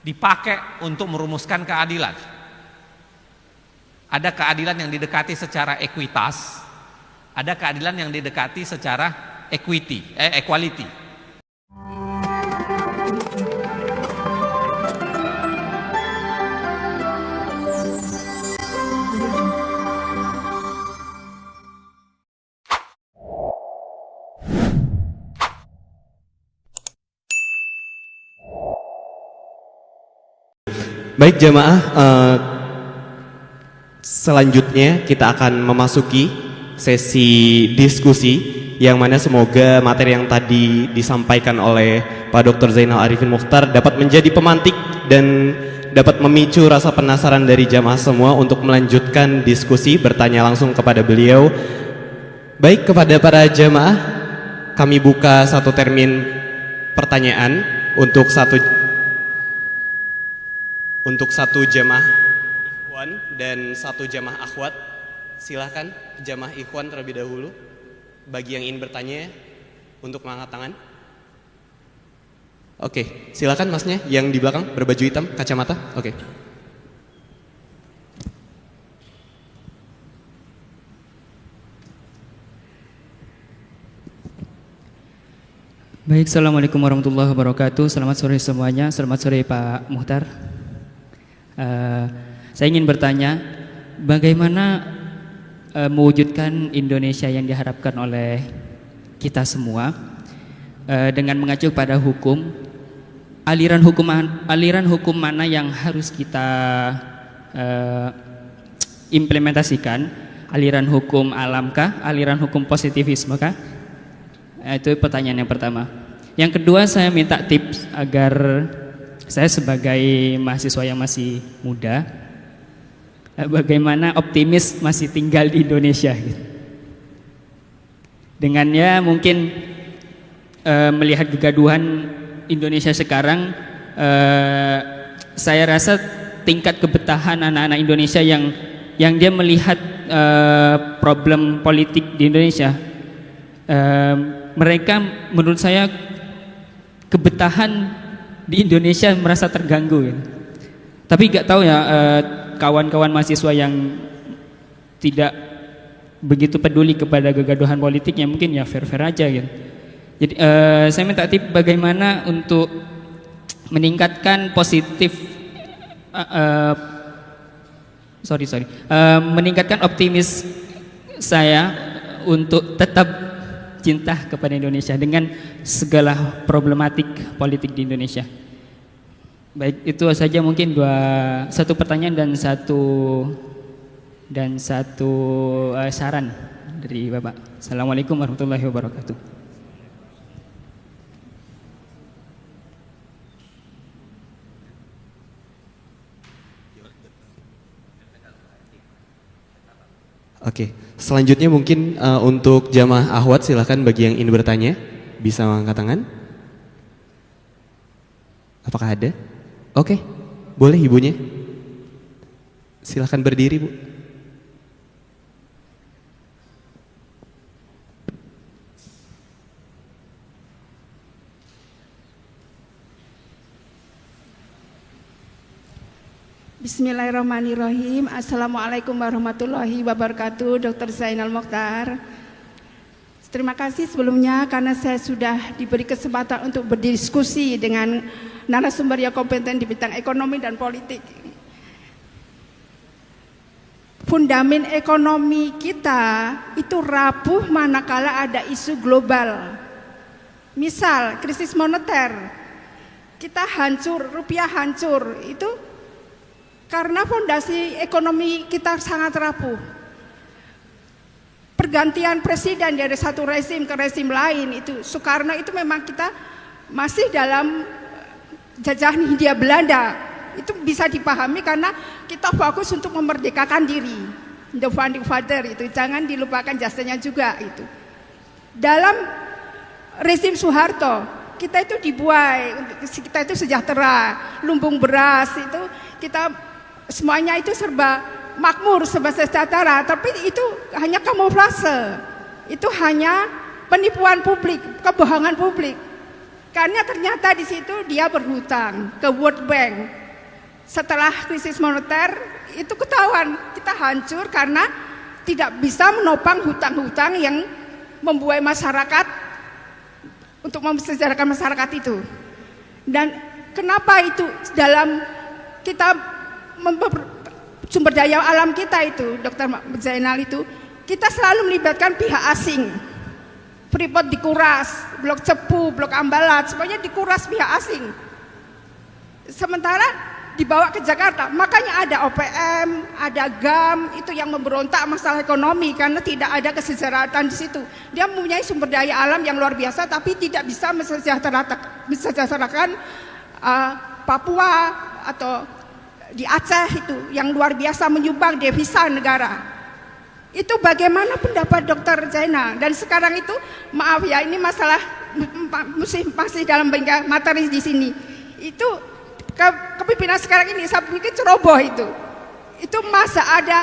dipakai untuk merumuskan keadilan. Ada keadilan yang didekati secara ekuitas, ada keadilan yang didekati secara equality. Baik jamaah, selanjutnya kita akan memasuki sesi diskusi yang mana semoga materi yang tadi disampaikan oleh Pak Dr. Zainal Arifin Mokhtar dapat menjadi pemantik dan dapat memicu rasa penasaran dari jamaah semua untuk melanjutkan diskusi, bertanya langsung kepada beliau. Baik, kepada para jamaah kami buka satu termin pertanyaan untuk satu jamaah ikhwan dan satu jamaah akhwat. Silahkan jamaah ikhwan terlebih dahulu bagi yang ingin bertanya untuk mengangkat tangan. Oke, silakan masnya yang di belakang berbaju hitam, kacamata. Oke. Baik, assalamualaikum warahmatullahi wabarakatuh. Selamat sore semuanya. Selamat sore Pak Muhtar. Saya ingin bertanya, bagaimana mewujudkan Indonesia yang diharapkan oleh kita semua dengan mengacu pada hukum, aliran hukum mana yang harus kita implementasikan? Aliran hukum alamkah? Aliran hukum positivismekah? Itu pertanyaan yang pertama. Yang kedua, saya minta tips agar saya sebagai mahasiswa yang masih muda, bagaimana optimis masih tinggal di Indonesia gitu. Dengannya mungkin melihat kegaduhan Indonesia sekarang, saya rasa tingkat kebetahan anak-anak Indonesia yang dia melihat problem politik di Indonesia, mereka menurut saya kebetahan di Indonesia merasa terganggu ya. Tapi gak tahu ya, kawan-kawan mahasiswa yang tidak begitu peduli kepada kegaduhan politiknya mungkin ya fair-fair aja gitu. Jadi saya minta tips bagaimana untuk meningkatkan meningkatkan optimis saya untuk tetap cinta kepada Indonesia dengan segala problematik politik di Indonesia. Baik, itu saja mungkin satu pertanyaan dan satu saran dari Bapak. Assalamualaikum warahmatullahi wabarakatuh. Oke, selanjutnya mungkin untuk jamaah akhwat, silahkan bagi yang ingin bertanya bisa mengangkat tangan. Apakah ada? Oke, boleh ibunya. Silahkan berdiri, Bu. Bismillahirrahmanirrahim. Assalamualaikum warahmatullahi wabarakatuh. Dr. Zainal Mokhtar. Terima kasih sebelumnya karena saya sudah diberi kesempatan untuk berdiskusi dengan narasumber yang kompeten di bidang ekonomi dan politik. Fundamen ekonomi kita itu rapuh manakala ada isu global. Misal krisis moneter, kita hancur, rupiah hancur, itu karena fondasi ekonomi kita sangat rapuh. Pergantian presiden dari satu rezim ke rezim lain, itu Soekarno itu memang kita masih dalam jajahan Hindia Belanda. Itu bisa dipahami karena kita fokus untuk memerdekakan diri. The founding father itu jangan dilupakan jasanya juga itu. Dalam rezim Soeharto kita itu dibuai, kita itu sejahtera, lumbung beras itu kita semuanya itu serba makmur, serba sejahtera, tapi itu hanya kamuflase, itu hanya penipuan publik, kebohongan publik. Karena ternyata di situ dia berhutang ke World Bank. Setelah krisis moneter itu ketahuan kita hancur karena tidak bisa menopang hutang-hutang yang membuai masyarakat untuk mesejahterakan masyarakat itu. Dan kenapa itu dalam kita sumber daya alam kita itu, Dr. Zainal itu, kita selalu melibatkan pihak asing. Freeport dikuras, Blok Cepu, Blok Ambalat, semuanya dikuras pihak asing. Sementara dibawa ke Jakarta, makanya ada OPM, ada GAM, itu yang memberontak masalah ekonomi karena tidak ada kesejahteraan di situ. Dia mempunyai sumber daya alam yang luar biasa, tapi tidak bisa mesejahterakan Papua atau di Aceh itu yang luar biasa menyumbang devisa negara. Itu bagaimana pendapat Dr. Zainal? Dan sekarang itu maaf ya, ini masalah masih dalam bingkai materi di sini. Itu kepemimpinan sekarang ini saya pikir ceroboh itu. Itu masa ada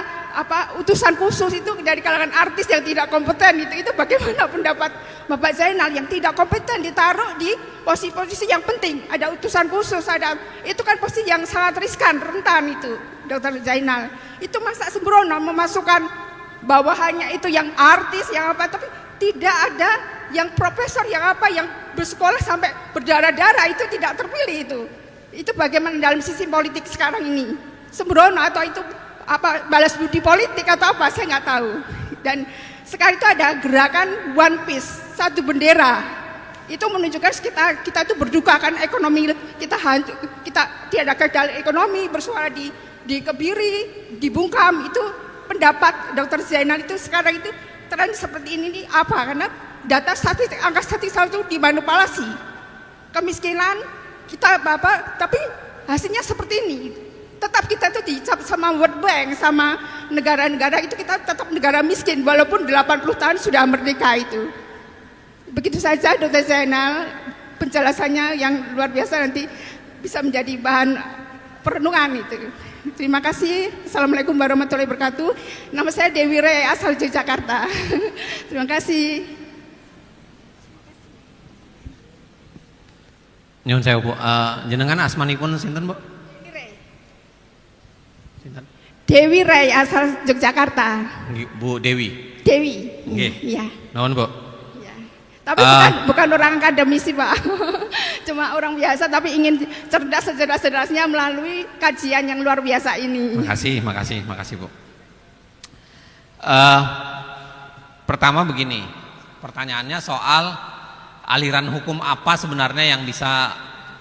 utusan khusus itu dari kalangan artis yang tidak kompeten itu bagaimana pendapat Bapak Zainal yang tidak kompeten ditaruh di posisi-posisi yang penting, ada utusan khusus, ada itu kan posisi yang sangat riskan, rentan itu Dr. Zainal. Itu masa sembrono memasukkan bawahannya itu yang artis yang tapi tidak ada yang profesor yang yang bersekolah sampai berdarah-darah itu tidak terpilih itu bagaimana dalam sisi politik sekarang ini sembrono atau itu balas budi politik atau saya nggak tahu. Dan sekarang itu ada gerakan One Piece, satu bendera, itu menunjukkan kita itu berduka kan ekonomi kita hancur, kita tidak ada ekonomi, bersuara di Kebiri, di Bungkam. Itu pendapat Dr. Zainal itu sekarang itu tren seperti ini karena data statistik angka statistik itu dimanipulasi, kemiskinan kita tapi hasilnya seperti ini. Tetap kita itu dicap sama World Bank sama negara-negara itu kita tetap negara miskin walaupun 80 tahun sudah merdeka itu. Begitu saja Dr. Zainal penjelasannya yang luar biasa, nanti bisa menjadi bahan perenungan itu. Terima kasih. Assalamualaikum warahmatullahi wabarakatuh. Nama saya Dewi Re, asal Yogyakarta. Terima kasih. Nyun sewu Bu, jenengan asmanipun sinten Bu? Sinten? Dewi Rai asal Yogyakarta. Bu Dewi. Dewi. Nggih. Iya. Nuwun Bu. Iya. Tapi bukan orang akademisi Pak. Cuma orang biasa tapi ingin cerdas-cerdas-cerdasnya melalui kajian yang luar biasa ini. Makasih Bu. Pertama begini, pertanyaannya soal aliran hukum apa sebenarnya yang bisa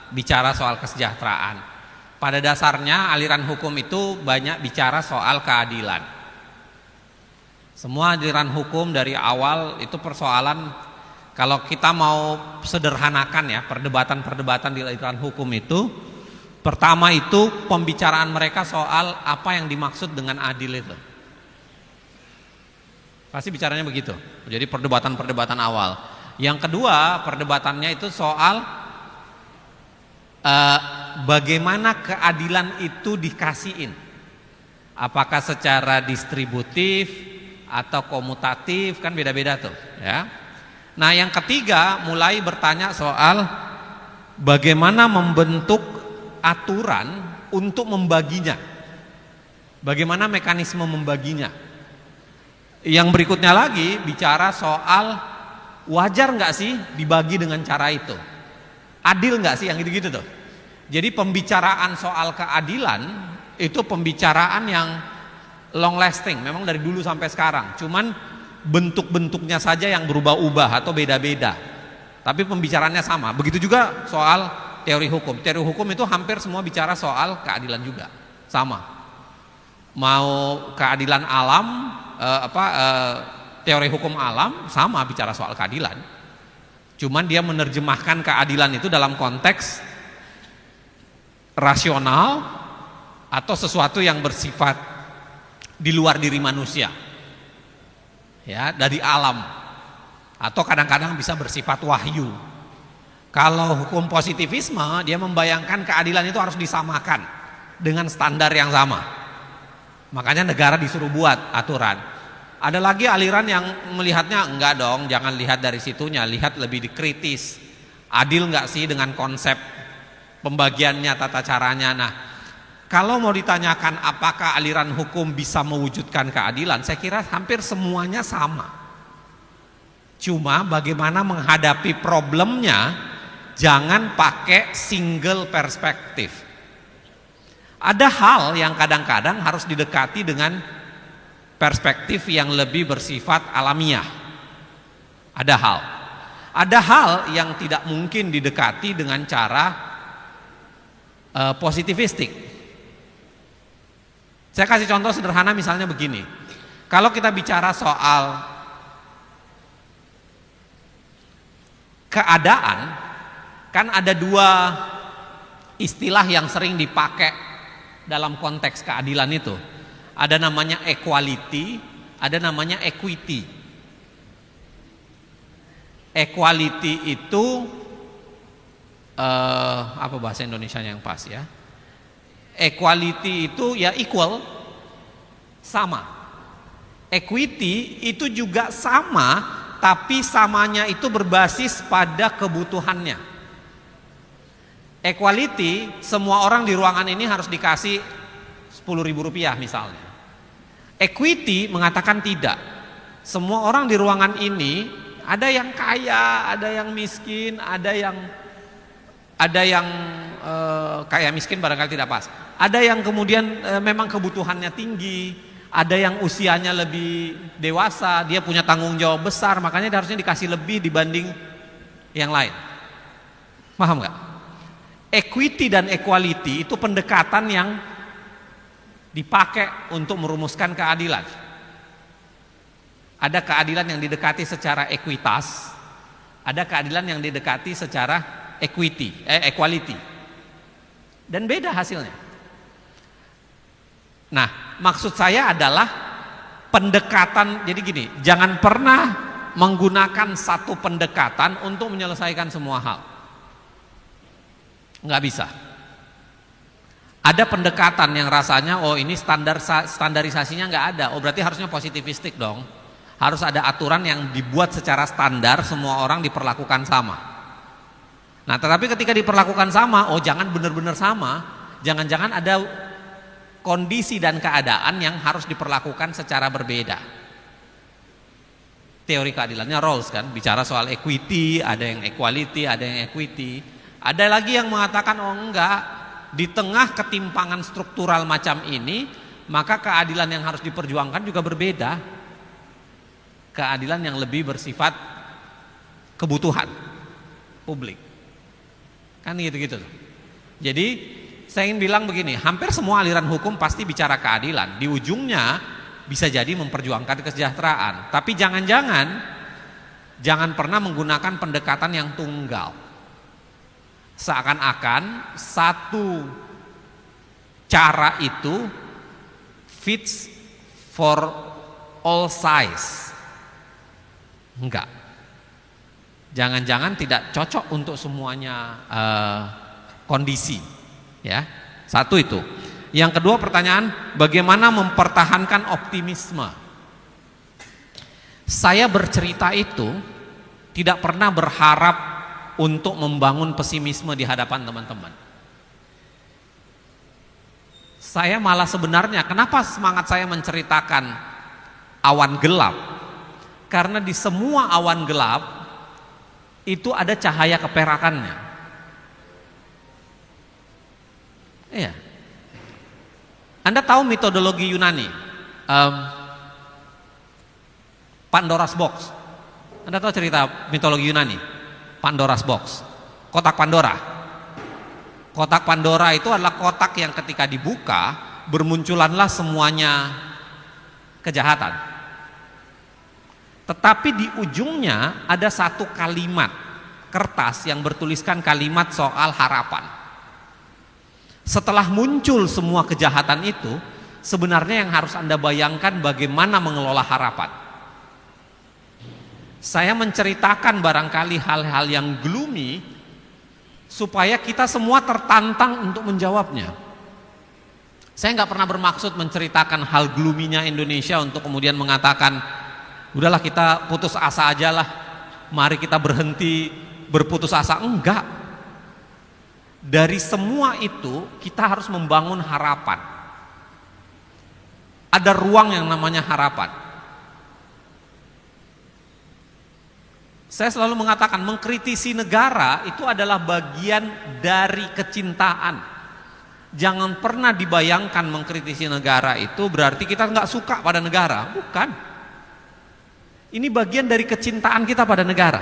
bicara soal kesejahteraan. Pada dasarnya aliran hukum itu banyak bicara soal keadilan. Semua aliran hukum dari awal itu persoalan, kalau kita mau sederhanakan ya, perdebatan-perdebatan di aliran hukum itu, pertama itu pembicaraan mereka soal apa yang dimaksud dengan adil itu. Pasti bicaranya begitu. Jadi perdebatan-perdebatan awal. Yang kedua, perdebatannya itu soal bagaimana keadilan itu dikasihin. Apakah secara distributif atau komutatif, kan beda-beda tuh ya. Nah yang ketiga mulai bertanya soal bagaimana membentuk aturan untuk membaginya. Bagaimana mekanisme membaginya. Yang berikutnya lagi bicara soal wajar nggak sih dibagi dengan cara itu, adil nggak sih, yang gitu-gitu tuh. Jadi pembicaraan soal keadilan itu pembicaraan yang long lasting, memang dari dulu sampai sekarang. Cuman bentuk-bentuknya saja yang berubah-ubah atau beda-beda. Tapi pembicaraannya sama. Begitu juga soal teori hukum. Teori hukum itu hampir semua bicara soal keadilan juga, sama. Mau keadilan alam, teori hukum alam sama bicara soal keadilan. Cuman dia menerjemahkan keadilan itu dalam konteks rasional atau sesuatu yang bersifat di luar diri manusia. Ya, dari alam. Atau kadang-kadang bisa bersifat wahyu. Kalau hukum positivisme dia membayangkan keadilan itu harus disamakan dengan standar yang sama. Makanya negara disuruh buat aturan. Ada lagi aliran yang melihatnya enggak dong, jangan lihat dari situnya, lihat lebih dikritis. Adil nggak sih dengan konsep pembagiannya, tata caranya? Nah, kalau mau ditanyakan apakah aliran hukum bisa mewujudkan keadilan, saya kira hampir semuanya sama. Cuma bagaimana menghadapi problemnya, jangan pakai single perspektif. Ada hal yang kadang-kadang harus didekati dengan perspektif yang lebih bersifat alamiah. Ada hal yang tidak mungkin didekati dengan cara positivistik. Saya kasih contoh sederhana, misalnya begini. Kalau kita bicara soal keadaan, kan ada dua istilah yang sering dipakai dalam konteks keadilan itu. Ada namanya equality, ada namanya equity. Equality itu apa bahasa Indonesianya yang pas ya? Equality itu ya equal, sama. Equity itu juga sama, tapi samanya itu berbasis pada kebutuhannya. Equality, semua orang di ruangan ini harus dikasih 10.000 rupiah misalnya. Equity mengatakan tidak. Semua orang di ruangan ini, ada yang kaya, ada yang miskin, ada yang kaya miskin barangkali tidak pas. Ada yang kemudian memang kebutuhannya tinggi, ada yang usianya lebih dewasa, dia punya tanggung jawab besar, makanya dia harusnya dikasih lebih dibanding yang lain. Paham nggak? Equity dan equality itu pendekatan yang dipakai untuk merumuskan keadilan. Ada keadilan yang didekati secara ekuitas, ada keadilan yang didekati secara equality. Dan beda hasilnya. Nah, maksud saya adalah pendekatan, jadi gini, jangan pernah menggunakan satu pendekatan untuk menyelesaikan semua hal. Nggak bisa. Ada pendekatan yang rasanya, oh ini standarisasinya nggak ada, oh berarti harusnya positivistik dong. Harus ada aturan yang dibuat secara standar, semua orang diperlakukan sama. Nah, tetapi ketika diperlakukan sama, oh jangan benar-benar sama, jangan-jangan ada kondisi dan keadaan yang harus diperlakukan secara berbeda. Teori keadilannya Rawls kan, bicara soal equity, ada yang equality, ada yang equity. Ada lagi yang mengatakan, oh enggak, di tengah ketimpangan struktural macam ini, maka keadilan yang harus diperjuangkan juga berbeda. Keadilan yang lebih bersifat kebutuhan publik. Kan gitu-gitu. Jadi saya ingin bilang begini, hampir semua aliran hukum pasti bicara keadilan. Di ujungnya bisa jadi memperjuangkan kesejahteraan. Tapi jangan pernah menggunakan pendekatan yang tunggal. Seakan-akan satu cara itu fits for all size. Enggak. Jangan-jangan tidak cocok untuk semuanya kondisi. Ya, satu itu. Yang kedua pertanyaan, bagaimana mempertahankan optimisme? Saya bercerita itu tidak pernah berharap untuk membangun pesimisme di hadapan teman-teman. Saya malah sebenarnya, kenapa semangat saya menceritakan awan gelap? Karena di semua awan gelap itu ada cahaya keperakannya. Iya. Anda tahu metodologi Yunani, Pandora's Box. Anda tahu cerita mitologi Yunani, Pandora's Box, kotak Pandora. Kotak Pandora itu adalah kotak yang ketika dibuka bermunculanlah semuanya kejahatan. Tetapi di ujungnya ada satu kalimat kertas yang bertuliskan kalimat soal harapan. Setelah muncul semua kejahatan itu, sebenarnya yang harus Anda bayangkan bagaimana mengelola harapan. Saya menceritakan barangkali hal-hal yang gloomy supaya kita semua tertantang untuk menjawabnya. Saya nggak pernah bermaksud menceritakan hal gloomy-nya Indonesia untuk kemudian mengatakan, udahlah kita putus asa aja lah, mari kita berhenti berputus asa, enggak. Dari semua itu kita harus membangun harapan. Ada ruang yang namanya harapan. Saya selalu mengatakan mengkritisi negara itu adalah bagian dari kecintaan. Jangan pernah dibayangkan mengkritisi negara itu berarti kita nggak suka pada negara, bukan. Ini bagian dari kecintaan kita pada negara.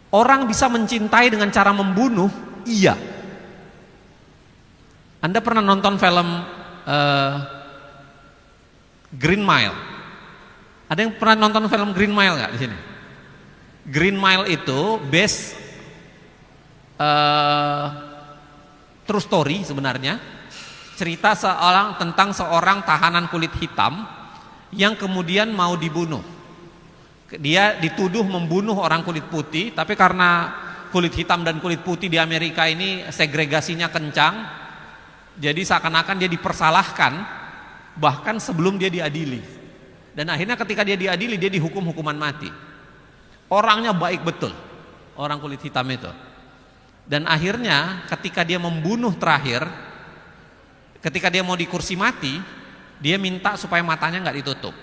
Orang bisa mencintai dengan cara membunuh, iya. Anda pernah nonton film Green Mile? Ada yang pernah nonton film Green Mile nggak di sini? Green Mile itu based true story sebenarnya, cerita tentang seorang tahanan kulit hitam yang kemudian mau dibunuh. Dia dituduh membunuh orang kulit putih, tapi karena kulit hitam dan kulit putih di Amerika ini segregasinya kencang, jadi seakan-akan dia dipersalahkan bahkan sebelum dia diadili. Dan akhirnya ketika dia diadili, dia dihukum hukuman mati. Orangnya baik betul, orang kulit hitam itu. Dan akhirnya ketika dia membunuh terakhir, ketika dia mau di kursi mati, dia minta supaya matanya nggak ditutup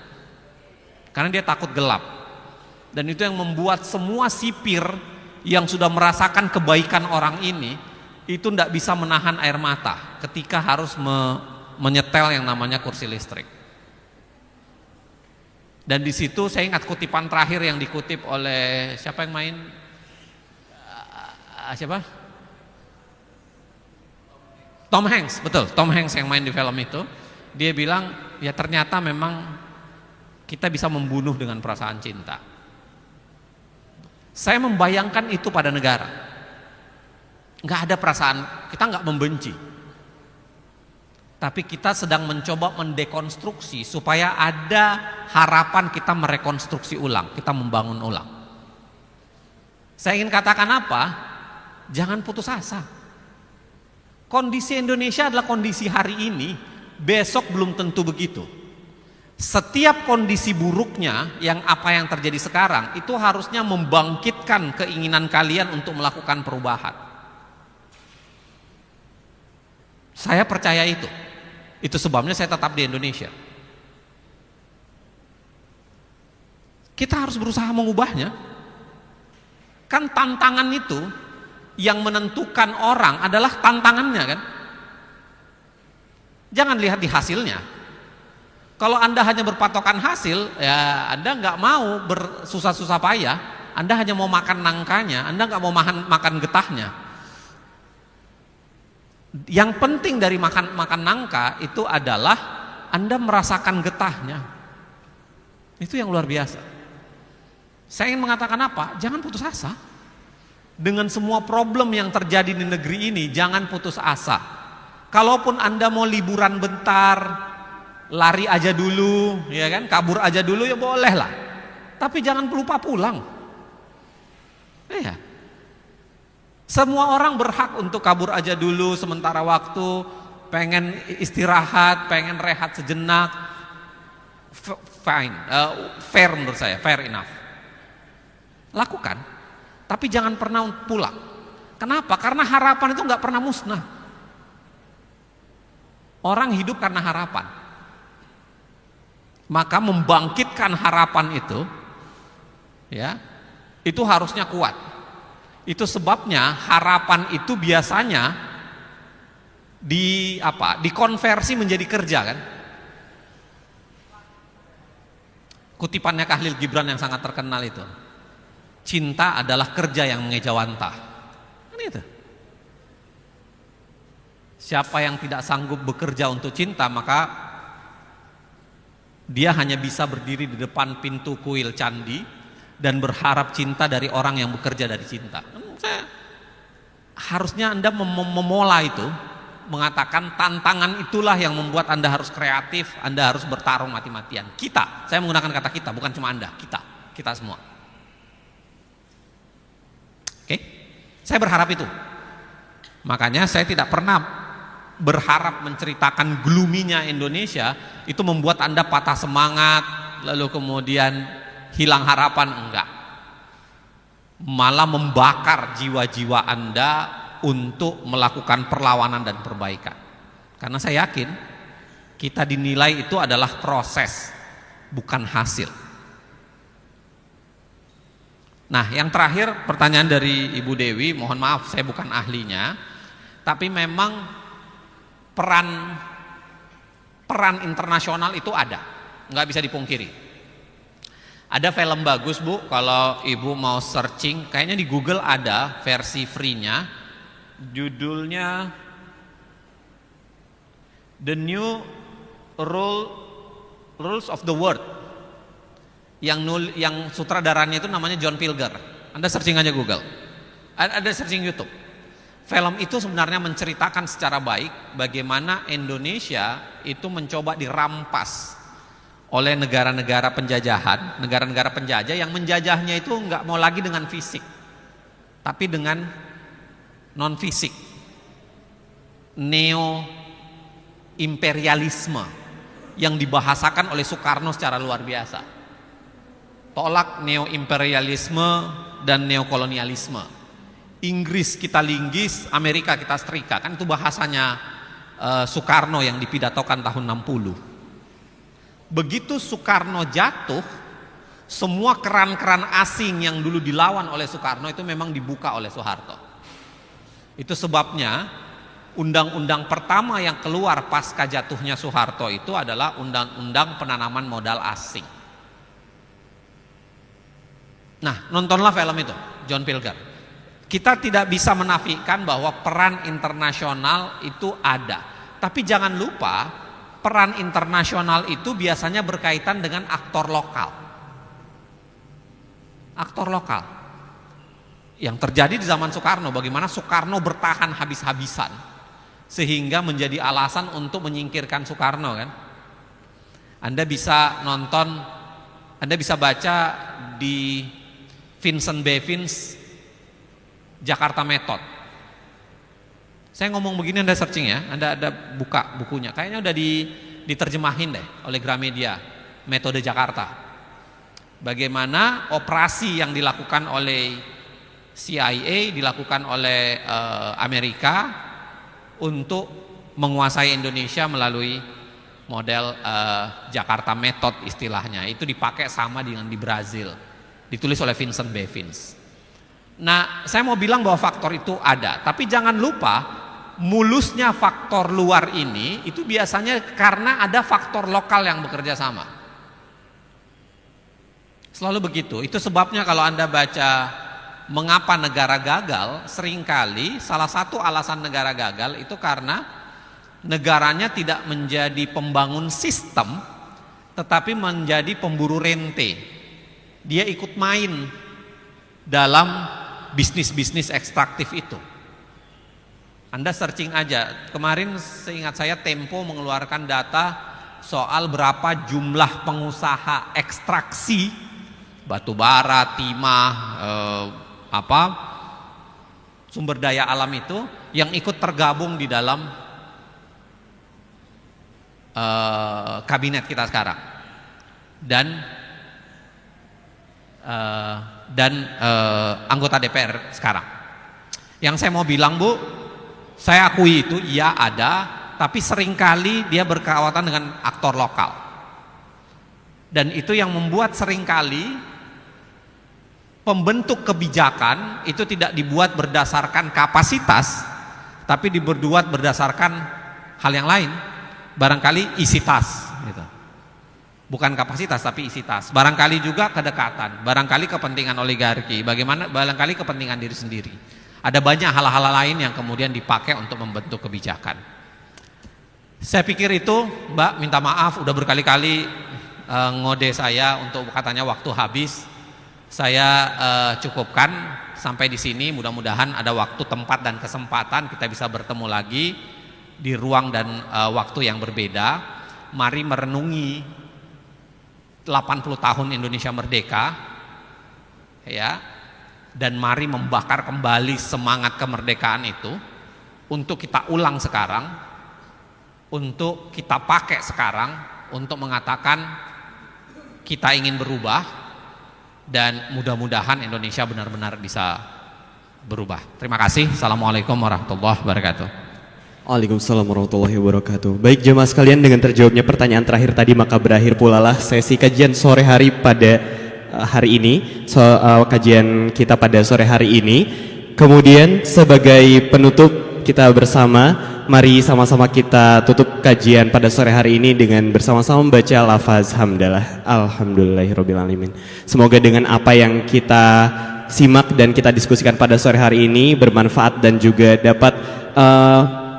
karena dia takut gelap. Dan itu yang membuat semua sipir yang sudah merasakan kebaikan orang ini itu tidak bisa menahan air mata ketika harus menyetel yang namanya kursi listrik. Dan di situ saya ingat kutipan terakhir yang dikutip oleh siapa yang main? Siapa? Tom Hanks, betul. Tom Hanks yang main di film itu. Dia bilang, ya ternyata memang kita bisa membunuh dengan perasaan cinta. Saya membayangkan itu pada negara. Nggak ada perasaan, kita nggak membenci. Tapi kita sedang mencoba mendekonstruksi supaya ada harapan kita merekonstruksi ulang, kita membangun ulang. Saya ingin katakan apa? Jangan putus asa. Kondisi Indonesia adalah kondisi hari ini, besok belum tentu begitu. Setiap kondisi buruknya yang apa yang terjadi sekarang itu harusnya membangkitkan keinginan kalian untuk melakukan perubahan. Saya percaya itu. Itu sebabnya saya tetap di Indonesia. Kita harus berusaha mengubahnya. Kan tantangan itu yang menentukan orang adalah tantangannya kan. Jangan lihat di hasilnya. Kalau Anda hanya berpatokan hasil, ya Anda nggak mau bersusah-susah payah. Anda hanya mau makan nangkanya, Anda nggak mau makan getahnya. Yang penting dari makan nangka itu adalah Anda merasakan getahnya. Itu yang luar biasa. Saya ingin mengatakan apa? Jangan putus asa. Dengan semua problem yang terjadi di negeri ini, jangan putus asa. Kalaupun Anda mau liburan bentar, lari aja dulu, ya kan? Kabur aja dulu ya boleh lah. Tapi jangan lupa pulang. Iya. Semua orang berhak untuk kabur aja dulu sementara waktu, pengen istirahat, pengen rehat sejenak. Fine, fair menurut saya, fair enough. Lakukan, tapi jangan pernah pulang. Kenapa? Karena harapan itu nggak pernah musnah. Orang hidup karena harapan. Maka membangkitkan harapan itu, ya, itu harusnya kuat. Itu sebabnya harapan itu biasanya dikonversi menjadi kerja kan. Kutipannya Khalil Gibran yang sangat terkenal itu, cinta adalah kerja yang mengejawantah. Kan itu. Siapa yang tidak sanggup bekerja untuk cinta, maka dia hanya bisa berdiri di depan pintu kuil candi dan berharap cinta dari orang yang bekerja dari cinta. Harusnya Anda memulai itu, mengatakan tantangan itulah yang membuat Anda harus kreatif, Anda harus bertarung mati-matian. Kita, saya menggunakan kata kita, bukan cuma Anda, kita semua. Oke? Saya berharap itu. Makanya saya tidak pernah berharap menceritakan gloomy-nya Indonesia itu membuat Anda patah semangat, lalu kemudian hilang harapan, enggak. malah membakar jiwa-jiwa Anda untuk melakukan perlawanan dan perbaikan. Karena saya yakin kita dinilai itu adalah proses, bukan hasil. Nah, yang terakhir pertanyaan dari Ibu Dewi, mohon maaf saya bukan ahlinya, tapi memang peran internasional itu ada, nggak bisa dipungkiri. Ada film bagus Bu, kalau Ibu mau searching, kayaknya di Google ada versi free-nya, judulnya The New Rules of the World. Yang sutradaranya itu namanya John Pilger. Anda searching aja Google. Ada searching YouTube. Film itu sebenarnya menceritakan secara baik bagaimana Indonesia itu mencoba dirampas oleh negara-negara penjajahan, negara-negara penjajah yang menjajahnya itu nggak mau lagi dengan fisik, tapi dengan non fisik, neo imperialisme yang dibahasakan oleh Soekarno secara luar biasa. Tolak neo-imperialisme dan neokolonialisme. Inggris kita linggis, Amerika kita setrika. Kan itu bahasanya Soekarno yang dipidatokan tahun 60. Begitu Soekarno jatuh, semua keran-keran asing yang dulu dilawan oleh Soekarno itu memang dibuka oleh Soeharto. Itu sebabnya undang-undang pertama yang keluar pasca jatuhnya Soeharto itu adalah undang-undang penanaman modal asing. Nah, nontonlah film itu, John Pilger. Kita tidak bisa menafikan bahwa peran internasional itu ada. Tapi jangan lupa, peran internasional itu biasanya berkaitan dengan aktor lokal. Aktor lokal. Yang terjadi di zaman Soekarno, bagaimana Soekarno bertahan habis-habisan sehingga menjadi alasan untuk menyingkirkan Soekarno kan. Anda bisa nonton, Anda bisa baca di Vincent Bevins Jakarta Method. Saya ngomong begini Anda searching ya, Anda buka bukunya. Kayaknya udah diterjemahin deh oleh Gramedia, Metode Jakarta. Bagaimana operasi yang dilakukan oleh CIA, dilakukan oleh Amerika untuk menguasai Indonesia melalui model Jakarta Method istilahnya. Itu dipakai sama dengan di Brazil. Ditulis oleh Vincent Bevins. Nah, saya mau bilang bahwa faktor itu ada, tapi jangan lupa mulusnya faktor luar ini itu biasanya karena ada faktor lokal yang bekerja sama. Selalu begitu. Itu sebabnya kalau Anda baca mengapa negara gagal, seringkali salah satu alasan negara gagal itu karena negaranya tidak menjadi pembangun sistem, tetapi menjadi pemburu rente. Dia ikut main dalam bisnis-bisnis ekstraktif itu. Anda searching aja. Kemarin seingat saya Tempo mengeluarkan data soal berapa jumlah pengusaha ekstraksi batu bara, timah, sumber daya alam itu yang ikut tergabung di dalam kabinet kita sekarang. Dan anggota DPR sekarang. Yang saya mau bilang Bu, saya akui itu iya ada, tapi seringkali dia berkaitan dengan aktor lokal. Dan itu yang membuat seringkali pembentuk kebijakan itu tidak dibuat berdasarkan kapasitas, tapi dibuat berdasarkan hal yang lain. Barangkali isi tas gitu. Bukan kapasitas tapi isi tas. Barangkali juga kedekatan, barangkali kepentingan oligarki, bagaimana barangkali kepentingan diri sendiri. Ada banyak hal-hal lain yang kemudian dipakai untuk membentuk kebijakan. Saya pikir itu, Mbak, minta maaf udah berkali-kali ngode saya untuk katanya waktu habis. Saya cukupkan sampai di sini. Mudah-mudahan ada waktu, tempat dan kesempatan kita bisa bertemu lagi di ruang dan waktu yang berbeda. Mari merenungi 80 tahun Indonesia merdeka, ya, dan mari membakar kembali semangat kemerdekaan itu untuk kita ulang sekarang, untuk kita pakai sekarang, untuk mengatakan kita ingin berubah, dan mudah-mudahan Indonesia benar-benar bisa berubah. Terima kasih. Assalamualaikum warahmatullahi wabarakatuh. Waalaikumsalam warahmatullahi wabarakatuh. Baik jemaah sekalian, dengan terjawabnya pertanyaan terakhir tadi, maka berakhir pula lah sesi kajian sore hari pada hari ini, kajian kita pada sore hari ini. Kemudian sebagai penutup kita bersama, mari sama-sama kita tutup kajian pada sore hari ini dengan bersama-sama membaca lafaz hamdalah. Alhamdulillahirabbil alamin. Semoga dengan apa yang kita simak dan kita diskusikan pada sore hari ini bermanfaat dan juga dapat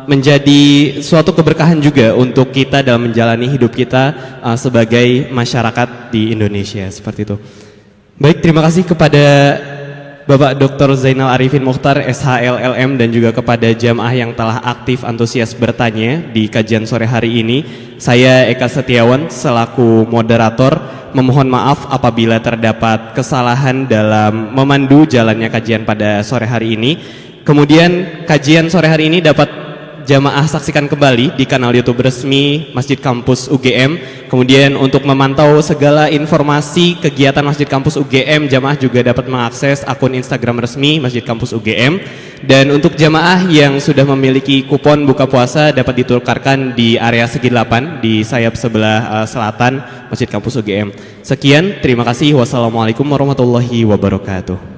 menjadi suatu keberkahan juga untuk kita dalam menjalani hidup kita sebagai masyarakat di Indonesia, seperti itu. Baik, terima kasih kepada Bapak Dr. Zainal Arifin Mokhtar SHLLM dan juga kepada jamaah yang telah aktif antusias bertanya di kajian sore hari ini. Saya Eka Setiawan selaku moderator memohon maaf apabila terdapat kesalahan dalam memandu jalannya kajian pada sore hari ini. Kemudian kajian sore hari ini dapat jamaah saksikan kembali di kanal YouTube resmi Masjid Kampus UGM. Kemudian untuk memantau segala informasi kegiatan Masjid Kampus UGM, jamaah juga dapat mengakses akun Instagram resmi Masjid Kampus UGM. Dan untuk jamaah yang sudah memiliki kupon buka puasa dapat ditukarkan di area segi 8 di sayap sebelah selatan Masjid Kampus UGM. Sekian, terima kasih. Wassalamualaikum warahmatullahi wabarakatuh.